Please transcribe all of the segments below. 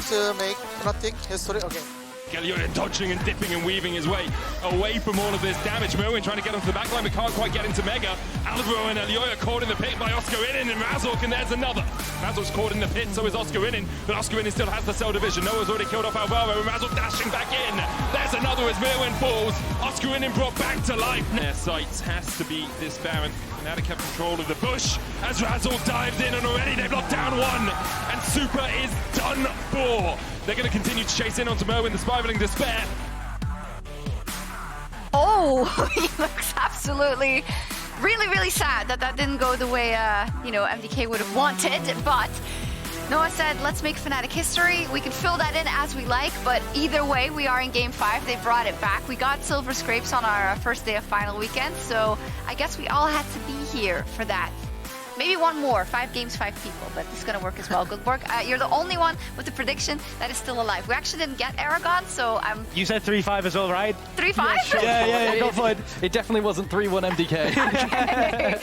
to make Fnatic history. Okay. Elyoya dodging and dipping and weaving his way away from all of this damage. Myrwn trying to get onto the backline, but can't quite get into Mega. Alvaro and Elyoya caught in the pit by Oscarinin and Razork, and there's another. Razork's caught in the pit, so is Oscarinin, but Oscarinin still has the cell division. Noah's already killed off Alvaro, and Razork dashing back in. There's another as Myrwn falls. Oscarinin brought back to life. Their sights has to be this Baron. Fnatic have control of the bush as Razork dived in, and already they've locked down one, and Supa is done for. They're going to continue to chase in onto Myrwn, the spiraling despair. Oh, he looks absolutely really sad that that didn't go the way MDK would have wanted, but Noah said, let's make Fnatic history. We can fill that in as we like, but either way, we are in Game 5. They brought it back. We got silver scrapes on our first day of final weekend, so I guess we all had to be here for that. Maybe one more, 5 games, 5 people, but it's gonna work as well. Guldborg, you're the only one with the prediction that is still alive. We actually didn't get Eragon, so I'm... You said 3-5 as well, right? 3-5? Yeah, sure. yeah, go for it. It definitely wasn't 3-1 MDK. Okay.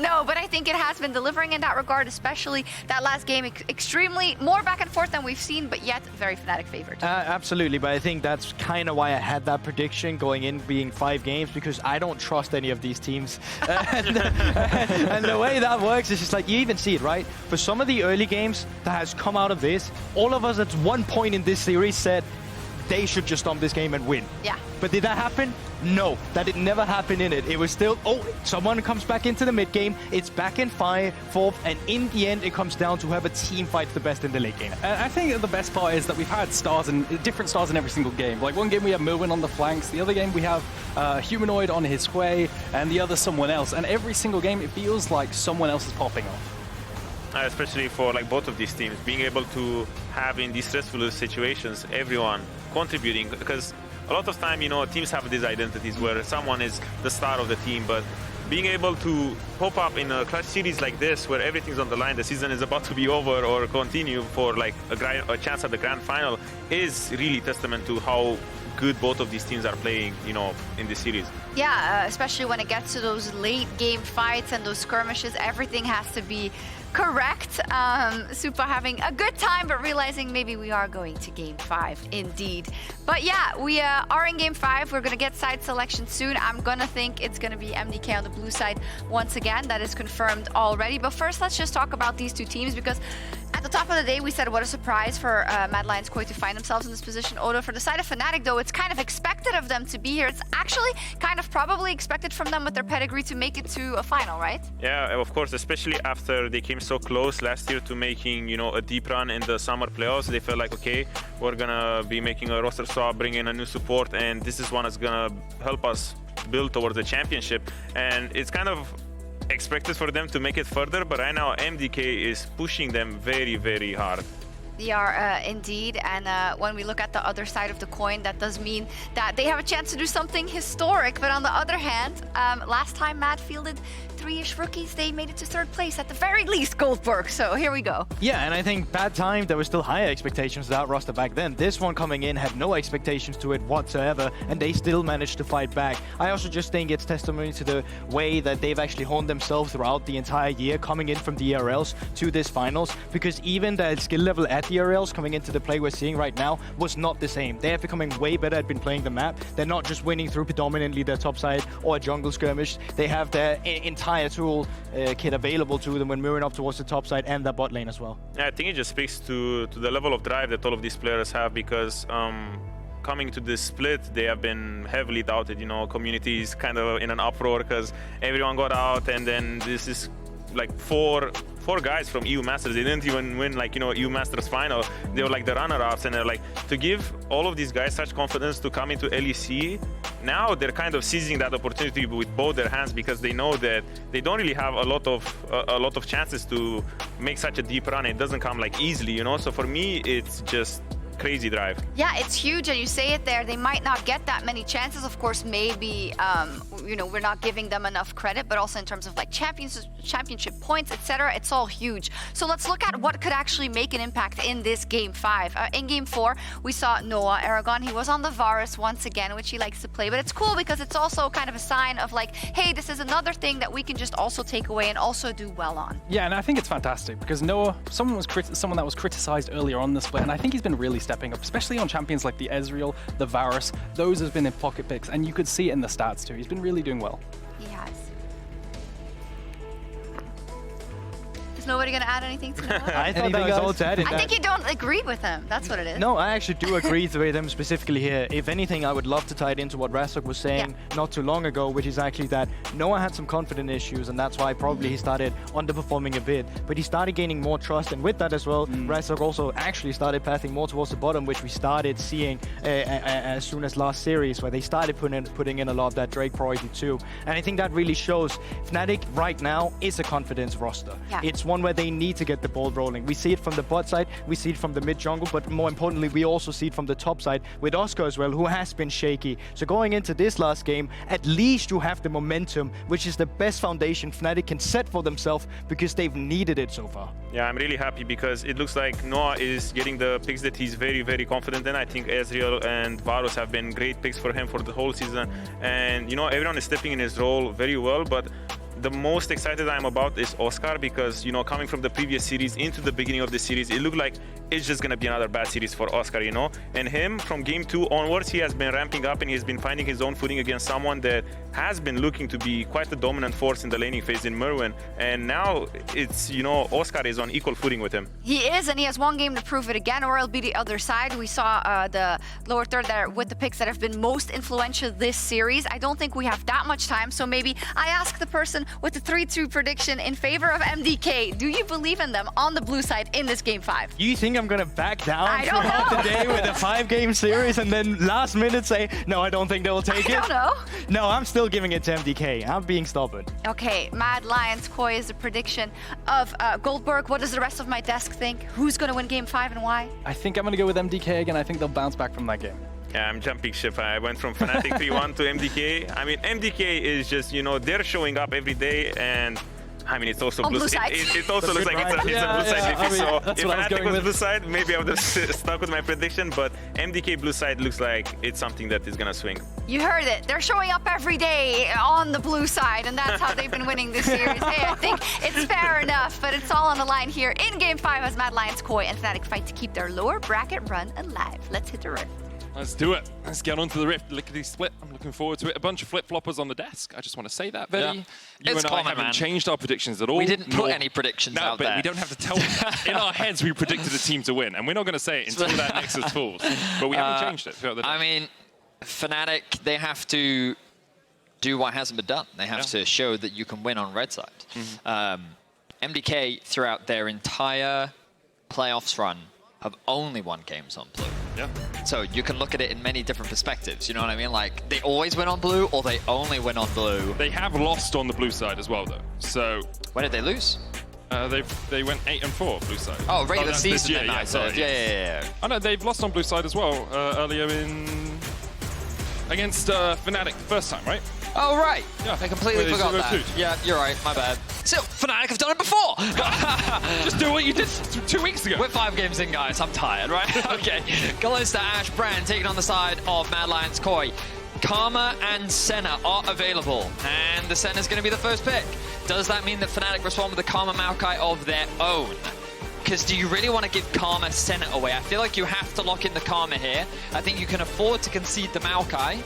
No, but I think it has been delivering in that regard, especially that last game, extremely more back and forth than we've seen, but yet very Fnatic favored. Absolutely, but I think that's kind of why I had that prediction going in being 5 games, because I don't trust any of these teams. And the way that works is just like, you even see it, right? For some of the early games that has come out of this, all of us at one point in this series said they should just stomp this game and win. Yeah. But did that happen? No, that did never happen in it. It was still, oh, someone comes back into the mid game, it's back in 4th, and in the end, it comes down to whoever team fights the best in the late game. I think the best part is that we've had different stars in every single game. Like one game we have Myrwn on the flanks, the other game we have Humanoid on his way, and the other someone else. And every single game, it feels like someone else is popping off. Especially for like both of these teams, being able to have in these stressful situations, everyone contributing, because a lot of time, teams have these identities where someone is the star of the team, but being able to pop up in a clutch series like this, where everything's on the line, the season is about to be over or continue for like a chance at the grand final, is really testament to how good both of these teams are playing, in this series. Yeah, especially when it gets to those late game fights and those skirmishes, everything has to be correct. Supa having a good time, but realizing maybe we are going to Game 5 indeed. But yeah, we are in Game 5. We're going to get side selection soon. I'm going to think it's going to be MDK on the blue side once again. That is confirmed already. But first, let's just talk about these two teams, because at the top of the day, we said what a surprise for Mad Lions Koi to find themselves in this position. Odo, for the side of Fnatic, though, it's kind of expected of them to be here. It's actually kind of probably expected from them with their pedigree to make it to a final, right? Yeah, of course, especially after they came so close last year to making, a deep run in the summer playoffs. They felt like, okay, we're gonna be making a roster swap, bring in a new support, and this is one that's gonna help us build towards the championship. And it's kind of expected for them to make it further, but right now MDK is pushing them very hard. They are indeed, and when we look at the other side of the coin, that does mean that they have a chance to do something historic. But on the other hand, last time Mad fielded 3-ish rookies, they made it to 3rd place at the very least, Guldborg. So here we go. Yeah, and I think that time there were still higher expectations to that roster back then. This one coming in had no expectations to it whatsoever, and they still managed to fight back. I also just think it's testimony to the way that they've actually honed themselves throughout the entire year, coming in from the ERLs to this finals, because even the skill level at the ERLs coming into the play we're seeing right now was not the same. They are becoming way better at been playing the map. They're not just winning through predominantly their top side or a jungle skirmish. They have their entire tool kit available to them when moving up towards the top side and the bot lane as well. Yeah, I think it just speaks to the level of drive that all of these players have, because coming to this split, they have been heavily doubted. Community is kind of in an uproar because everyone got out, and then this is like four guys from EU Masters. They didn't even win EU Masters final. They were like the runner-ups, and they're like, to give all of these guys such confidence to come into LEC, now they're kind of seizing that opportunity with both their hands, because they know that they don't really have a lot of chances to make such a deep run. It doesn't come like easily, So for me, it's just crazy drive. Yeah, it's huge, and you say it there. They might not get that many chances. Of course, maybe you know, we're not giving them enough credit, but also in terms of like championship points, etc. It's all huge. So let's look at what could actually make an impact in this game 5. In game 4, we saw Noah Eragon. He was on the Varus once again, which he likes to play, but it's cool because it's also kind of a sign of like, hey, this is another thing that we can just also take away and also do well on. Yeah, and I think it's fantastic because Noah, someone that was criticized earlier on the split, and I think he's been really stepping up, especially on champions like the Ezreal, the Varus. Those have been in pocket picks, and you could see it in the stats too. He's been really doing well. He has. Is nobody going to add anything to Noah? I thought that was all to add in I that. think you don't agree with him. That's what it is. No, I actually do agree with him specifically here. If anything, I would love to tie it into what Razork was saying not too long ago, which is actually that Noah had some confidence issues, and that's why probably he started underperforming a bit. But he started gaining more trust, and with that as well, Razork also actually started pathing more towards the bottom, which we started seeing as soon as last series, where they started putting in a lot of that Drake priority too. And I think that really shows Fnatic right now is a confidence roster. Yeah. It's one where they need to get the ball rolling. We see it from the bot side, we see it from the mid jungle, but more importantly, we also see it from the top side with Oscar as well, who has been shaky. So going into this last game, at least you have the momentum, which is the best foundation Fnatic can set for themselves because they've needed it so far. Yeah, I'm really happy because it looks like Noah is getting the picks that he's very, very confident in. I think Ezreal and Varus have been great picks for him for the whole season. And, you know, everyone is stepping in his role very well, but the most excited I'm about is Oscar because, you know, coming from the previous series into the beginning of the series, it looked like it's just going to be another bad series for Oscar, you know. And him, from game 2 onwards, he has been ramping up and he's been finding his own footing against someone that has been looking to be quite a dominant force in the laning phase in Myrwn. And now it's, you know, Oscar is on equal footing with him. He is, and he has one game to prove it again, or it'll be the other side. We saw the lower third there with the picks that have been most influential this series. I don't think we have that much time, so maybe I ask the person with the 3-2 prediction in favor of MDK. Do you believe in them on the blue side in this game 5? You think I'm gonna back down I don't throughout know. the day with a 5-game series and then last minute say, no, I don't think they'll take it? I don't know. No, I'm still giving it to MDK. I'm being stubborn. Okay, Mad Lions Koi is the prediction of Guldborg. What does the rest of my desk think? Who's going to win game 5 and why? I think I'm going to go with MDK again. I think they'll bounce back from that game. Yeah, I'm jumping ship. I went from Fnatic 3-1 to MDK. I mean, MDK is just, you know, they're showing up every day, and I mean, it's also On blue blue side. It also looks like it's a blue side. I mean, So that's if what I was Fnatic going was with. blue side, maybe I would have stuck with my prediction, but MDK blue side looks like it's something that is going to swing. You heard it. They're showing up every day on the blue side, and that's how they've been winning this series. Hey, I think it's fair enough, but it's all on the line here in game 5 as Mad Lions Koi and Fnatic fight to keep their lower bracket run alive. Let's hit the rift. Let's do it. Let's get on to the Rift. Lickety split. I'm looking forward to it. A bunch of flip-floppers on the desk. I just want to say that, Vedi. Yeah. You It's and I common, haven't man. changed our predictions at all. We didn't put nor- any predictions no, out but there. we don't have to tell in our heads we predicted a team to win, and we're not going to say it until that Nexus falls. But we haven't changed it throughout the day. I mean, Fnatic, they have to do what hasn't been done. They have to show that you can win on red side. MDK, throughout their entire playoffs run, have only won games on blue. Yeah. So you can look at it in many different perspectives, you know what I mean? Like, they always win on blue, or they only win on blue. They have lost on the blue side as well, though. So When did they lose? they went 8-4 blue side. Oh, regular that's this season year, then, yeah, I sorry, said. Yeah. I know they've lost on blue side as well earlier against Fnatic the first time, right? Oh, right. Yeah. I completely Where they forgot that. 0-2. Yeah, you're right. My bad. Still, Fnatic have done it before. Just do what you did 2 weeks ago. We're 5 games in, guys. I'm tired, right? Okay. Kalista, Ash, Brand taking on the side of Mad Lions Koi. Karma and Senna are available, and the Senna's going to be the first pick. Does that mean that Fnatic respond with the Karma Maokai of their own? Because do you really want to give Karma Senna away? I feel like you have to lock in the Karma here. I think you can afford to concede the Maokai.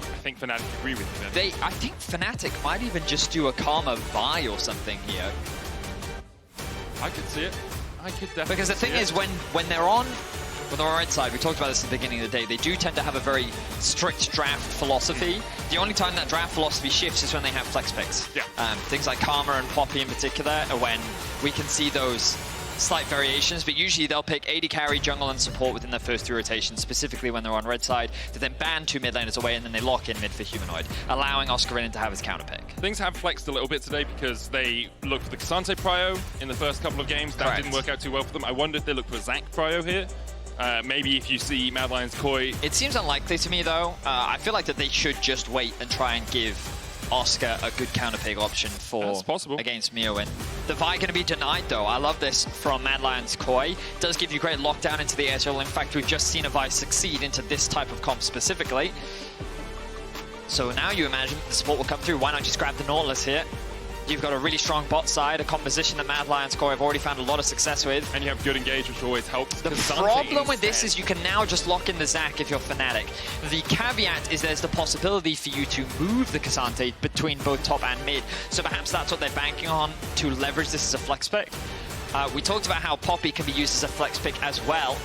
I think Fnatic agree with you then. I think Fnatic might even just do a Karma Vi or something here. I could see it. I could definitely Because the see thing it. is, when they're on the right side, we talked about this at the beginning of the day, they do tend to have a very strict draft philosophy. The only time that draft philosophy shifts is when they have flex picks. Yeah. Things like Karma and Poppy in particular are when we can see those slight variations, but usually they'll pick AD carry, jungle, and support within their first 3 rotations, specifically when they're on red side, to then ban 2 mid laners away, and then they lock in mid for Humanoid, allowing Oscarinin to have his counter pick. Things have flexed a little bit today because they looked for the Cassante prio in the first couple of games. That didn't work out too well for them. I wonder if they look for Zac prio here. Maybe if you see Mad Lions Koi. It seems unlikely to me, though. I feel like that they should just wait and try and give Oscar a good counter pick option for against Myrwn. The Vi going to be denied, though. I love this from Mad Lions Koi. Does give you great lockdown into the Ezreal. In fact, we've just seen a Vi succeed into this type of comp specifically. So now you imagine the support will come through. Why not just grab the Nautilus here? You've got a really strong bot side, a composition that Mad Lions Koi have already found a lot of success with. And you have good engage, which always helps. The problem with this is you can now just lock in the Zac if you're Fnatic. The caveat is there's the possibility for you to move the Cassante between both top and mid. So perhaps that's what they're banking on to leverage this as a flex pick. We talked about how Poppy can be used as a flex pick as well.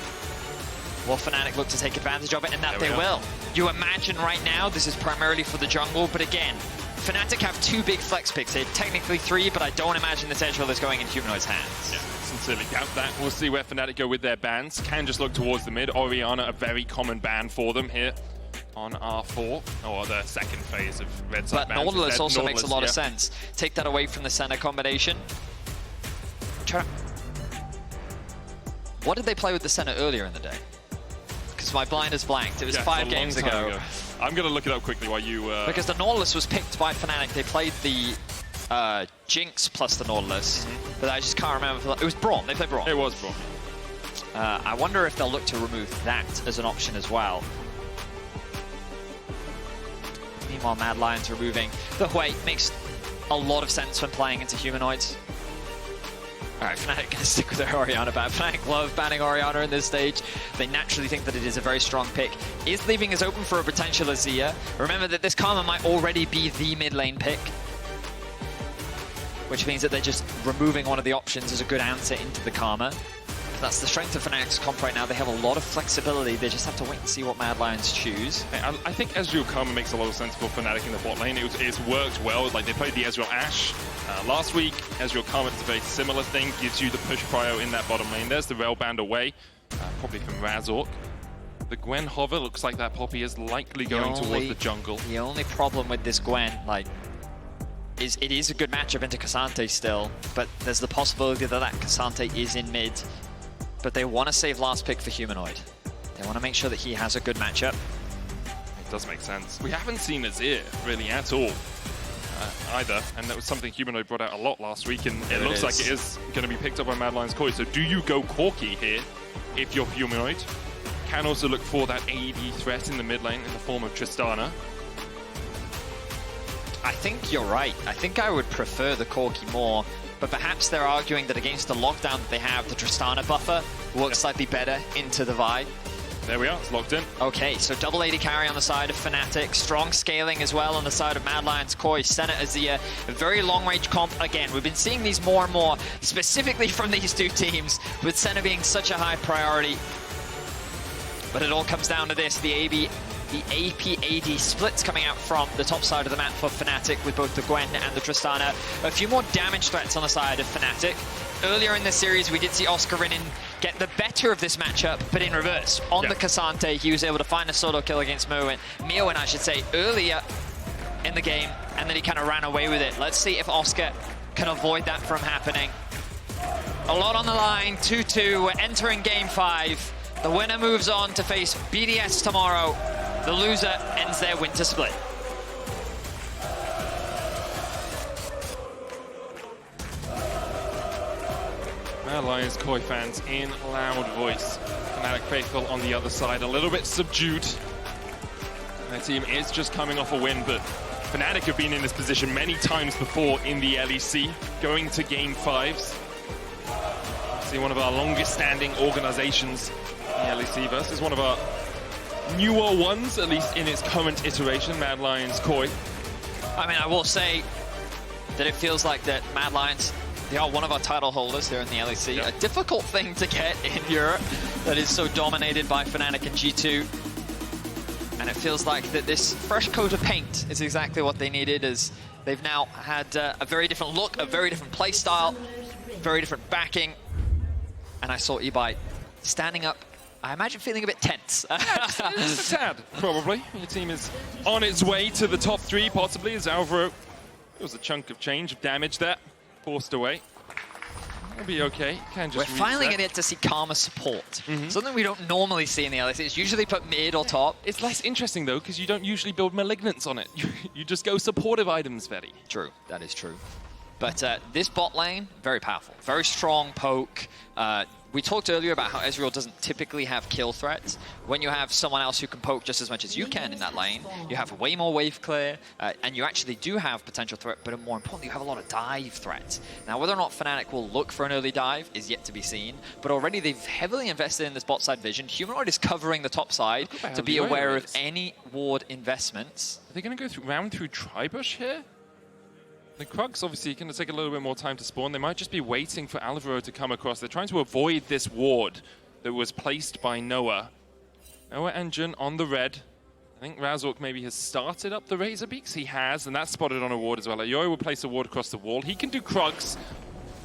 Will Fnatic look to take advantage of it? And that they will. You imagine right now this is primarily for the jungle, but again, Fnatic have 2 big flex picks here, technically 3, but I don't imagine this Ezreal is going in Humanoid's hands. Yeah, sincerely doubt that. We'll see where Fnatic go with their bans. Can just look towards the mid. Orianna, a very common ban for them here on R4, or the second phase of red side bans. But Nautilus also makes a lot of sense. Take that away from the Senna combination. What did they play with the Senna earlier in the day? Because my blind is blanked. It was 5 games ago. I'm going to look it up quickly while you... Because the Nautilus was picked by Fnatic. They played the Jinx plus the Nautilus. But I just can't remember. It was Braum. They played Braum. It was Braum. I wonder if they'll look to remove that as an option as well. Meanwhile, Mad Lions removing the Hui makes a lot of sense when playing into Humanoids. Alright, Fnatic gonna stick with their Orianna ban. Fnatic love banning Orianna in this stage. They naturally think that it is a very strong pick. Is leaving us open for a potential Azir. Remember that this Karma might already be the mid lane pick, which means that they're just removing one of the options as a good answer into the Karma. But that's the strength of Fnatic's comp right now. They have a lot of flexibility. They just have to wait and see what Mad Lions choose. I think Ezreal Karma makes a lot of sense for Fnatic in the bot lane. It's worked well. Like, they played the Ezreal Ashe last week. Ezreal Karma is a very similar thing. Gives you the push prio in that bottom lane. There's the rail band away, probably from Razork. The Gwen hover looks like that Poppy is likely going towards the jungle. The only problem with this Gwen, like, is it is a good matchup into Cassante still, but there's the possibility that that Cassante is in mid. But they want to save last pick for Humanoid. They want to make sure that he has a good matchup. It does make sense. We haven't seen Azir really at all either, and that was something Humanoid brought out a lot last week, and it looks like it is going to be picked up by Mad Lions Koi. So do you go Corki here if you're Humanoid? Can also look for that AD threat in the mid lane in the form of Tristana. I think you're right. I think I would prefer the Corki more, but perhaps they're arguing that against the lockdown that they have, the Tristana buffer works slightly better into the Vi. There we are, it's locked in. Okay, so double AD carry on the side of Fnatic, strong scaling as well on the side of Mad Lions Koi, Senna, Azir, a very long-range comp. Again, we've been seeing these more and more, specifically from these 2 teams, with Senna being such a high priority. But it all comes down to this, the AP-AD splits coming out from the top side of the map for Fnatic with both the Gwen and the Tristana. A few more damage threats on the side of Fnatic. Earlier in the series, we did see Oscarinin get the better of this matchup, but in reverse. On the Cassante, he was able to find a solo kill against Myrwn, I should say, earlier in the game, and then he kind of ran away with it. Let's see if Oscar can avoid that from happening. A lot on the line, 2-2, we're entering game 5. The winner moves on to face BDS tomorrow. The loser ends their winter split. Mad Lions Koi fans in loud voice. Fnatic faithful on the other side, a little bit subdued. Their team is just coming off a win, but Fnatic have been in this position many times before in the LEC, going to game 5s. See, one of our longest standing organizations in the LEC versus one of our newer ones, at least in its current iteration, Mad Lions Koi. I mean, I will say that it feels like that Mad Lions, they are one of our title holders here in the LEC. Yep. A difficult thing to get in Europe that is so dominated by Fnatic and G2. And it feels like that this fresh coat of paint is exactly what they needed, as they've now had a very different look, a very different play style, very different backing. and I saw Ebi standing up, I imagine feeling a bit tense. It's a tad, probably. Your team is on its way to the top 3, possibly, as Alvaro. There was a chunk of change of damage there, forced away. It'll be okay. Can just We're finally reset. going to get to see Karma support. Something we don't normally see in the LEC. It's usually put mid or top. It's less interesting, though, because you don't usually build Malignants on it. You just go supportive items, Vedi. True, that is true. But this bot lane, very powerful. Very strong poke. We talked earlier about how Ezreal doesn't typically have kill threats. When you have someone else who can poke just as much as you can in that lane, you have way more wave clear, and you actually do have potential threat, but more importantly, you have a lot of dive threats. Now, whether or not Fnatic will look for an early dive is yet to be seen, but already they've heavily invested in this bot side vision. Humanoid is covering the top side to be aware of any ward investments. Are they going to go round through Tribush here? The Krugs obviously going to take a little bit more time to spawn. They might just be waiting for Alvaro to come across. They're trying to avoid this ward that was placed by Noah. Noah and Jun on the red. I think Razork maybe has started up the Razor Beaks. He has, and that's spotted on a ward as well. Elyoya will place a ward across the wall. He can do Krugs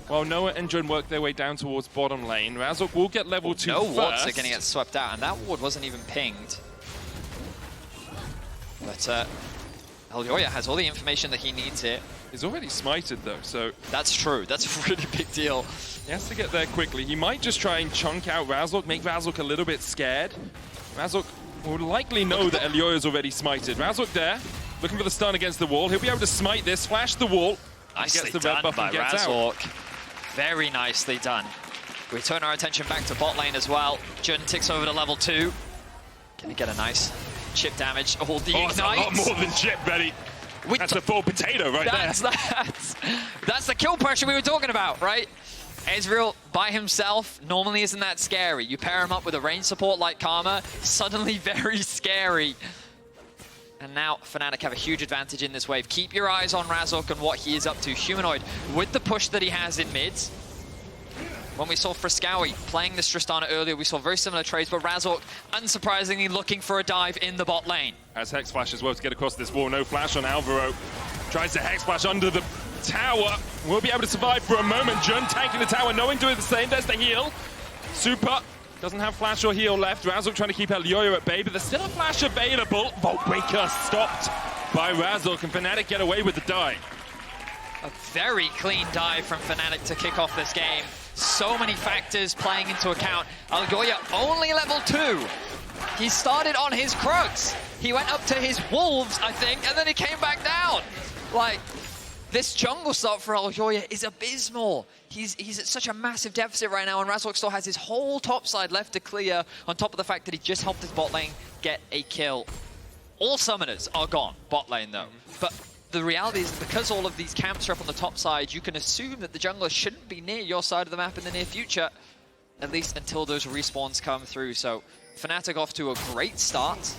while Noah and Jun work their way down towards bottom lane. Razork will get level 2 No first. wards are going to get swept out, and that ward wasn't even pinged. But Elyoya has all the information that he needs here. He's already smited though, so... That's true. That's a really big deal. He has to get there quickly. He might just try and chunk out Razork, make Razork a little bit scared. Razork will likely know that Elyoya's already smited. Razork there, looking for the stun against the wall. He'll be able to smite this, flash the wall. Nicely gets the red done buff by and gets Razork. out. Very nicely done. We turn our attention back to bot lane as well. Jun ticks over to level 2. Can he get a nice chip damage? Oh, the Oh, it's a lot ignite. more than chip, Betty. That's a full potato right there. That's the kill pressure we were talking about, right? Ezreal by himself normally isn't that scary. You pair him up with a range support like Karma, suddenly very scary. And now Fnatic have a huge advantage in this wave. Keep your eyes on Razork and what he is up to. Humanoid, with the push that he has in mids. When we saw Fresskowy playing this Tristana earlier, we saw very similar trades, but Razork, unsurprisingly, looking for a dive in the bot lane. Has Hex Flash as well to get across this wall. No flash on Alvaro. Tries to Hex Flash under the tower. Will be able to survive for a moment. Jun tanking the tower, knowing doing the same. There's the heal. Supa doesn't have flash or heal left. Razork trying to keep Elyoya at bay, but there's still a flash available. Vault Breaker stopped by Razork, and Fnatic get away with the dive. A very clean dive from Fnatic to kick off this game. So many factors playing into account. Elyoya only level 2. He started on his Krugs. He went up to his Wolves, I think, and then he came back down. Like, this jungle start for Elyoya is abysmal. He's at such a massive deficit right now, and Razork still has his whole top side left to clear, on top of the fact that he just helped his bot lane get a kill. All summoners are gone, bot lane though. But the reality is, because all of these camps are up on the top side, you can assume that the jungler shouldn't be near your side of the map in the near future, at least until those respawns come through. So Fnatic off to a great start.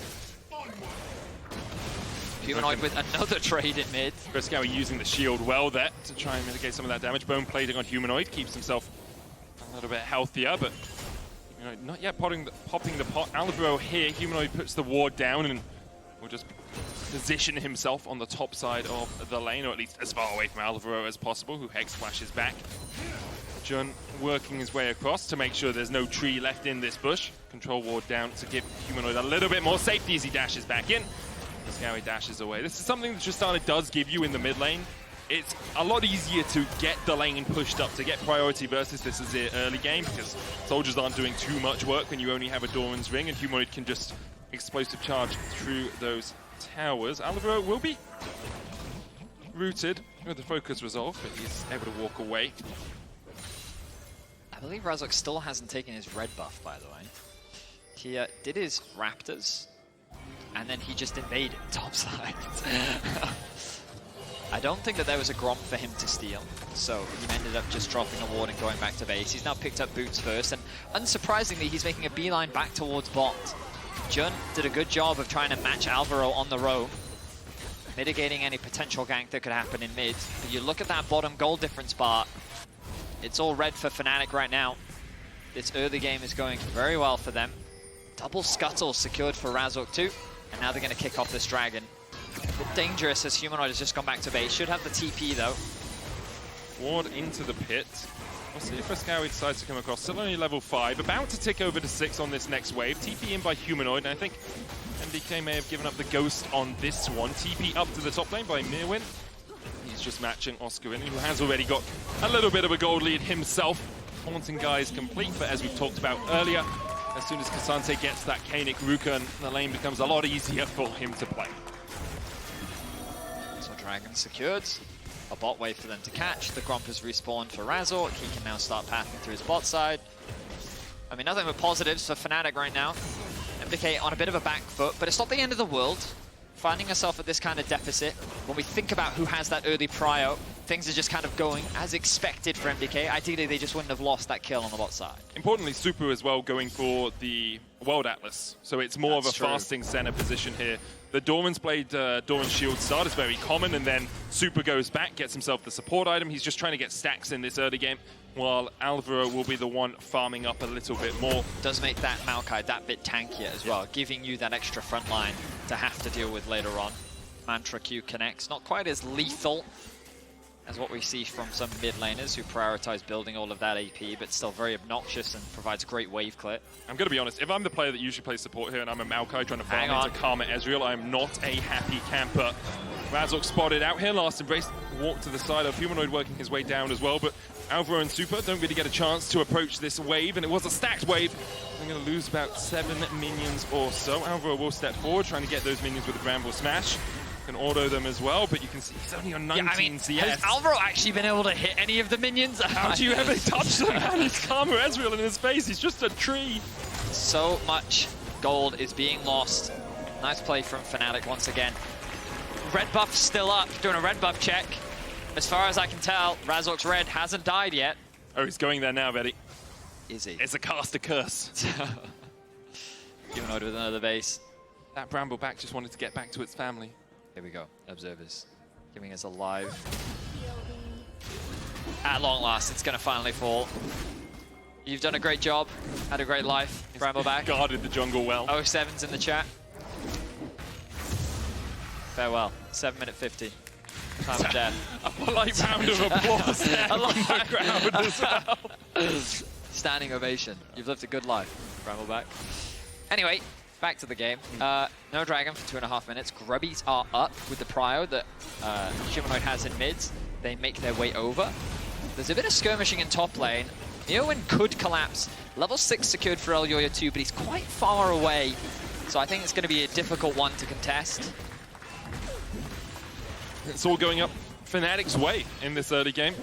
Humanoid with another trade in mid. Fresskowy using the shield well there to try and mitigate some of that damage. Bone plating on Humanoid keeps himself a little bit healthier, but not yet popping the pot. Alvaro here, Humanoid puts the ward down and will just position himself on the top side of the lane, or at least as far away from Alvaro as possible, who Hex flashes back. Jun working his way across to make sure there's no tree left in this bush. Control ward down to give Humanoid a little bit more safety as he dashes back in. Fresskowy dashes away. This is something that Tristana does give you in the mid lane. It's a lot easier to get the lane pushed up, to get priority versus this Azir early game, because soldiers aren't doing too much work when you only have a Doran's Ring, and Humanoid can just explosive charge through those towers. Alvaro will be rooted with the focus resolve, but he's able to walk away. I believe Razork still hasn't taken his red buff, by the way. He did his Raptors, and then he just invaded topside. I don't think that there was a Gromp for him to steal, so he ended up just dropping a ward and going back to base. He's now picked up boots first, and unsurprisingly, he's making a beeline back towards bot. Jun did a good job of trying to match Alvaro on the roam, mitigating any potential gank that could happen in mid. But you look at that bottom goal difference bar, it's all red for Fnatic right now. This early game is going very well for them. Double scuttle secured for Razork too, and now they're going to kick off this dragon. A bit dangerous as Humanoid has just gone back to base. Should have the TP though. Ward into the pit. We'll see if Fresskowy decides to come across. Still only level 5, about to tick over to 6 on this next wave. TP in by Humanoid, and I think MDK may have given up the ghost on this one. TP up to the top lane by Myrwn. He's just matching Oscarinin, who has already got a little bit of a gold lead himself. Haunting Guy is complete, but as we've talked about earlier, as soon as K'Sante gets that Kaenic Rukun, the lane becomes a lot easier for him to play. So Dragon secured. A bot wave for them to catch. The Gromp has respawned for Razork. He can now start pathing through his bot side. I mean, nothing but positives for Fnatic right now. MDK on a bit of a back foot, but it's not the end of the world. Finding yourself at this kind of deficit, when we think about who has that early prio, things are just kind of going as expected for MDK. Ideally, they just wouldn't have lost that kill on the bot side. Importantly, Supa as well going for the World Atlas. So it's more of a true. fasting center position here. The Dorman's played Dorman Shield start is very common, and then Supa goes back, gets himself the support item. He's just trying to get stacks in this early game, while Alvaro will be the one farming up a little bit more. Does make that Maokai that bit tankier as well, giving you that extra front line to have to deal with later on. Mantra Q connects, not quite as lethal as what we see from some mid laners who prioritize building all of that AP, but still very obnoxious and provides great wave clit. I'm going to be honest, if I'm the player that usually plays support here and I'm a Maokai trying to farm into Karma Ezreal, I'm not a happy camper. Razork spotted out here, last embrace, walked to the side of Humanoid working his way down as well, but Alvaro and Supa don't really get a chance to approach this wave, and it was a stacked wave. They're going to lose about 7 minions or so. Alvaro will step forward, trying to get those minions with a Bramble Smash. Can auto them as well, but you can see he's only on 19 CS. Has Alvaro actually been able to hit any of the minions? How do you ever touch them? And it's Karma Ezreal in his face. He's just a tree. So much gold is being lost. Nice play from Fnatic once again. Red buff still up, doing a red buff check. As far as I can tell, Razork's red hasn't died yet. Oh, he's going there now, Vedi. Is he? It's a caster curse. Humanoid with another base. That Brambleback just wanted to get back to its family. Here we go, Observers, giving us a live. At long last, it's gonna finally fall. You've done a great job, had a great life, Brambleback. Guarded the jungle well. 07's in the chat. Farewell, 7:50. Time of death. A polite round of applause there from the crowd as well. Standing ovation. You've lived a good life, Brambleback. Anyway, back to the game. No Dragon for 2.5 minutes. Grubbies are up with the prio that Humanoid has in mids. They make their way over. There's a bit of skirmishing in top lane. Myrwn could collapse. Level 6 secured for Elyoya too, but he's quite far away. So I think it's going to be a difficult one to contest. It's all going up Fnatic's way in this early game.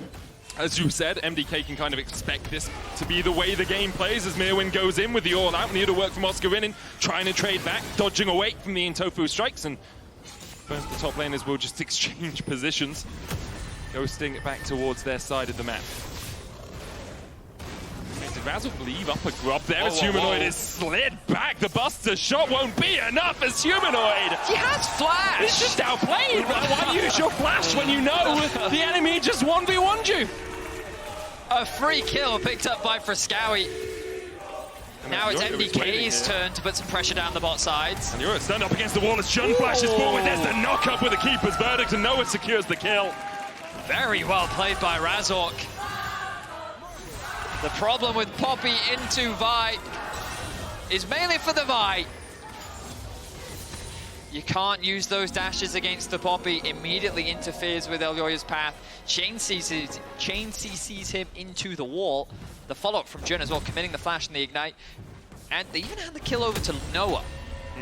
As you said, MDK can kind of expect this to be the way the game plays as Myrwn goes in with the all-out. Near to work from Oscarinin, trying to trade back, dodging away from the Intofu strikes, and both the top laners will just exchange positions, ghosting it back towards their side of the map. Did Razork leave up a grub there as Humanoid is slid back? The Buster shot won't be enough as Humanoid! He has flash! He's just outplayed! Why use your flash when you know the enemy just 1v1'd you? A free kill picked up by Fresskowy. Now it's MDK's turn to put some pressure down the bot sides. And you're stunned up against the wall as Jun flashes forward. There's the knock up with the Keeper's Verdict, and Noah secures the kill. Very well played by Razork. The problem with Poppy into Vi is mainly for the Vi. You can't use those dashes against the Poppy. Immediately interferes with Elyoya's path. Chain CCs him into the wall. The follow-up from Jun as well, committing the flash and the ignite. And they even hand the kill over to Noah.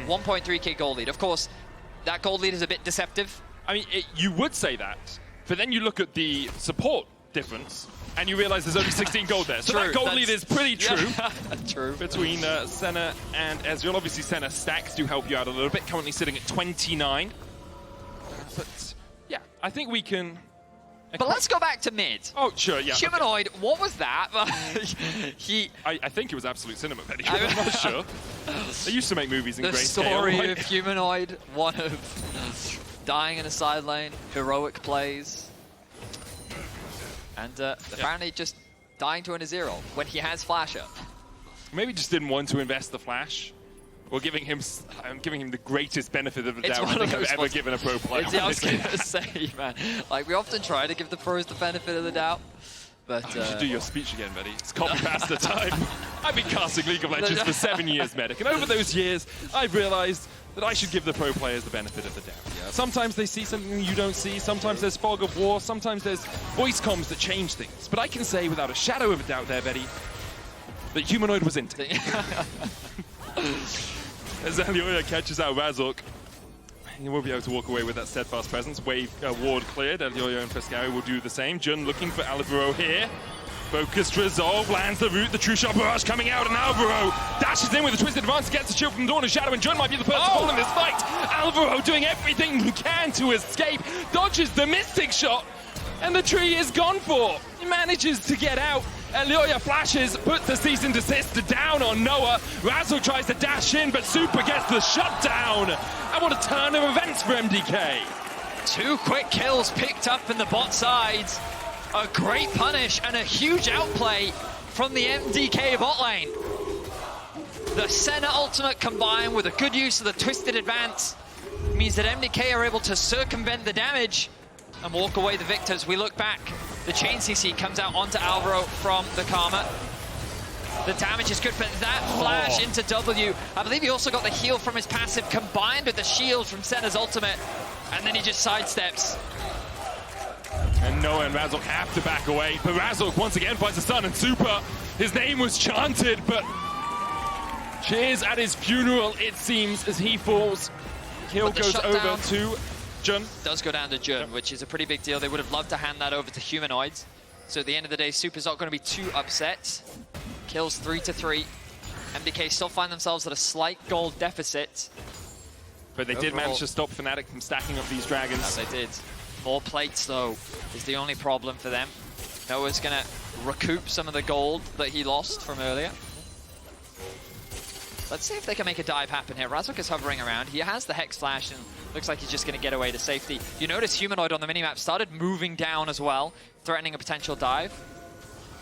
1.3k gold lead. Of course, that gold lead is a bit deceptive. I mean, you would say that, but then you look at the support difference, and you realize there's only 16 gold there. So that gold lead is pretty true. True. Between Senna and Ezreal. Obviously, Senna stacks do help you out a little bit. Currently sitting at 29. But yeah, I think we can... But let's go back to mid. Oh, sure, yeah. Humanoid, what was that? I think it was Absolute Cinema, Betty. I'm not sure. They used to make movies in the great story scale, of Humanoid, one of dying in a side lane, heroic plays. And apparently just dying to an Azir when he has flash up. Maybe just didn't want to invest the flash. Or giving him the greatest benefit of the doubt I think I've ever given a pro player. I was going to say, man, like we often try to give the pros the benefit of the doubt, But You should do your speech again, Betty. It's copy pasta time. I've been casting League of Legends for 7 years, Medic, and over those years, I've realized that I should give the pro players the benefit of the doubt. Yeah. Sometimes they see something you don't see, sometimes there's fog of war, sometimes there's voice comms that change things. But I can say without a shadow of a doubt there, Betty, that Humanoid was into it. As Elyoya catches out Razork, he will be able to walk away with that steadfast presence. Wave ward cleared. Elyoya and Fresskowy will do the same. Jun looking for Alvaro here. Focused resolve, lands the root, the true shot barrage coming out, and Alvaro dashes in with a twisted advance, gets the shield from Dawn and Shadow, and Jun might be the person to fall in this fight. Alvaro doing everything he can to escape, dodges the Mystic shot, and the tree is gone for. He manages to get out. Elyoya flashes, puts the cease and desist down on Noah. Razork tries to dash in, but Supa gets the shutdown. And what a turn of events for MDK. 2 quick kills picked up in the bot sides. A great punish and a huge outplay from the MDK bot lane. The Senna ultimate combined with a good use of the twisted advance means that MDK are able to circumvent the damage and walk away the victors. We look back. The chain CC comes out onto Alvaro from the Karma. The damage is good, but that flash into W. I believe he also got the heal from his passive combined with the shield from Senna's ultimate. And then he just sidesteps. And Noah and Razork have to back away, but Razork once again finds the sun, and Supa, his name was chanted, but cheers at his funeral, it seems, as he falls. Kill goes over to Jun. Does go down to Jun, which is a pretty big deal. They would have loved to hand that over to Humanoids. So at the end of the day, Supa's not going to be too upset. Kills 3-3. MDK still find themselves at a slight gold deficit. But they did manage to stop Fnatic from stacking up these dragons. As they did. 4 plates, though, is the only problem for them. Noah's going to recoup some of the gold that he lost from earlier. Let's see if they can make a dive happen here. Razork is hovering around. He has the Hex Flash and looks like he's just going to get away to safety. You notice Humanoid on the minimap started moving down as well, threatening a potential dive.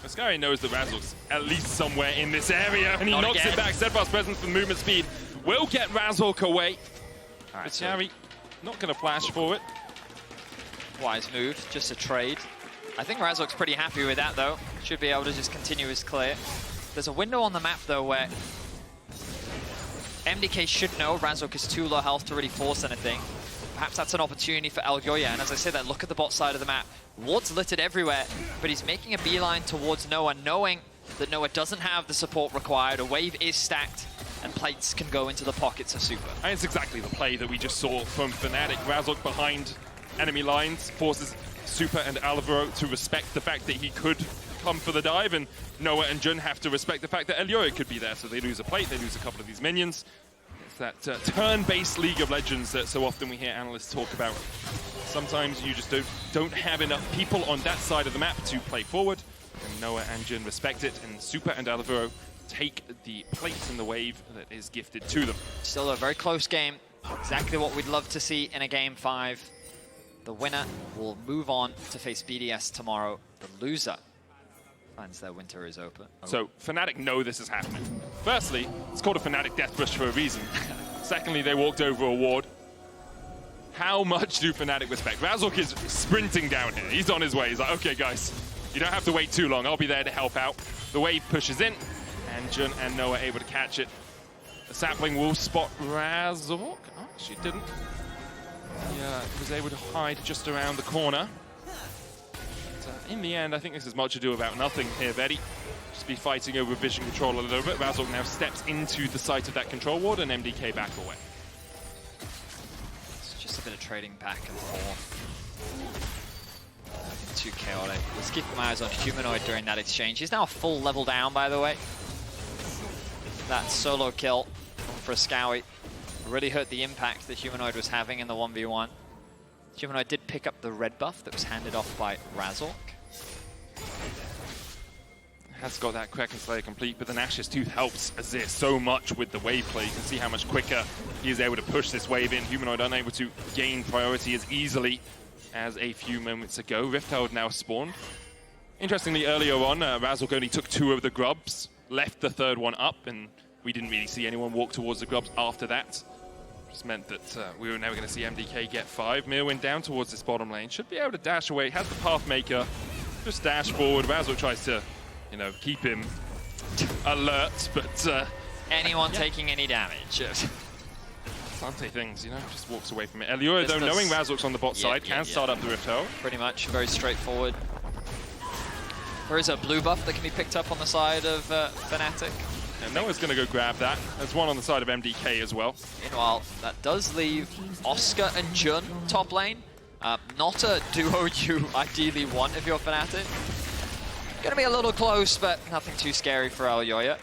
Fresskowy knows that Razork's at least somewhere in this area, and he knocks it back. Steadfast presence from movement speed will get Razork away. Fresskowy not going to flash for it. Wise move, just a trade. I think Razork's pretty happy with that, though. Should be able to just continue his clear. There's a window on the map, though, where MDK should know Razork is too low health to really force anything. Perhaps that's an opportunity for Elyoya, and as I say that, look at the bot side of the map. Ward's littered everywhere, but he's making a beeline towards Noah, knowing that Noah doesn't have the support required. A wave is stacked, and plates can go into the pockets of Supa. And it's exactly the play that we just saw from Fnatic. Razork behind enemy lines forces Supa and Alvaro to respect the fact that he could come for the dive, and Noah and Jun have to respect the fact that Elyoya could be there. So they lose a plate, they lose a couple of these minions. It's that turn-based League of Legends that so often we hear analysts talk about. Sometimes you just don't have enough people on that side of the map to play forward, and Noah and Jun respect it, and Supa and Alvaro take the plates in the wave that is gifted to them. Still a very close game. Exactly what we'd love to see in a Game 5. The winner will move on to face BDS tomorrow. The loser finds their winter is open. So Fnatic know this is happening. Firstly, it's called a Fnatic Death Rush for a reason. Secondly, they walked over a ward. How much do Fnatic respect? Razork is sprinting down here. He's on his way. He's like, okay, guys, you don't have to wait too long. I'll be there to help out. The wave pushes in, and Jun and Noah are able to catch it. The sapling will spot Razork. Oh, she didn't. Yeah, he was able to hide just around the corner. But, in the end, I think this is much ado about nothing here, Vedi. Just be fighting over vision control a little bit. Razork now steps into the site of that control ward, and MDK back away. It's just a bit of trading back and forth. Nothing too chaotic. Let's keep my eyes on Humanoid during that exchange. He's now a full level down, by the way. That solo kill from Fresskowy really hurt the impact that Humanoid was having in the 1v1. Humanoid did pick up the red buff that was handed off by Razork. Has got that Kraken Slayer complete, but the Nash's Tooth helps Azir so much with the wave play. You can see how much quicker he is able to push this wave in. Humanoid unable to gain priority as easily as a few moments ago. Rift Herald now spawned. Interestingly, earlier on, Razork only took 2 of the grubs, left the 3rd one up, and we didn't really see anyone walk towards the grubs after that. Just meant that we were never going to see MDK get 5. Myrwn down towards this bottom lane. Should be able to dash away. Has the Pathmaker. Just dash forward. Razork tries to, you know, keep him alert, but Anyone taking any damage? Dante things, you know, just walks away from it. Elyoya, though, knowing Razork's on the bot side, can start up the Rift Herald. Pretty much, very straightforward. There is a blue buff that can be picked up on the side of Fnatic. And Noah's going to go grab that. There's one on the side of MDK as well. Meanwhile, that does leave Oscar and Jun top lane. Not a duo you ideally want if you're Fnatic. Gonna be a little close, but nothing too scary for Elyoya.